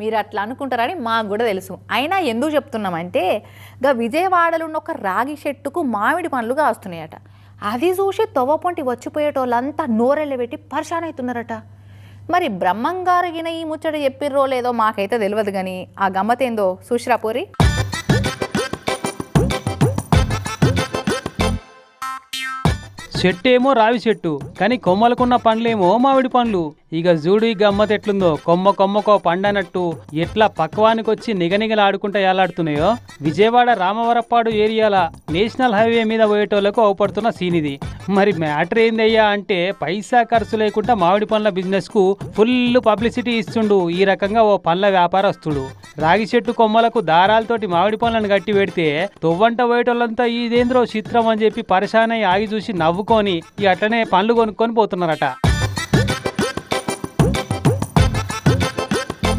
మీరు అట్లా అనుకుంటారని మాకు కూడా తెలుసు. అయినా ఎందుకు చెప్తున్నామంటే గా విజయవాడలో ఉన్న ఒక రాగి చెట్టుకు మామిడి పండ్లు కాస్తున్నాయట. అది చూసి తొవ్వపొంటి వచ్చిపోయేటోళ్ళంతా నోరెళ్ళ పెట్టి పరిశాన్ అవుతున్నారట. మరి బ్రహ్మంగారు ఈ ముచ్చట చెప్పిర్రో లేదో మాకైతే తెలియదు, కానీ ఆ గమ్మతేందో చూసిరా పోరి. చెట్టు ఏమో రావి చెట్టు, కానీ కొమ్మలకున్న పండ్లేమో మామిడి పండ్లు. ఇక చూడు ఈ గమ్మత్ ఎట్లుందో, కొమ్మ కొమ్మకో పండనట్టు ఎట్లా పక్వానికి వచ్చి నిగనిగలాడుకుంటా ఏలాడుతున్నాయో. విజయవాడ రామవరప్పాడు ఏరియాల నేషనల్ హైవే మీద పోయేటోళ్లకు అవపడుతున్న సీన్ ఇది. మరి మ్యాటర్ ఏందయ్యా అంటే పైసా ఖర్చు లేకుండా మామిడి పండ్ల బిజినెస్ కు ఫుల్ పబ్లిసిటీ ఇస్తుండు ఈ రకంగా ఓ పండ్ల వ్యాపారస్తుడు. రాగి చెట్టు కొమ్మలకు దారాలతోటి మామిడి పండ్లను గట్టి పెడితే తొవ్వంట పోయేటోళ్ళంతా ఇదేంద్రో చిత్రం అని చెప్పి పరిశానై ఆగి చూసి నవ్వుకొని అట్లనే పండ్లు కొనుక్కొని పోతున్నారట.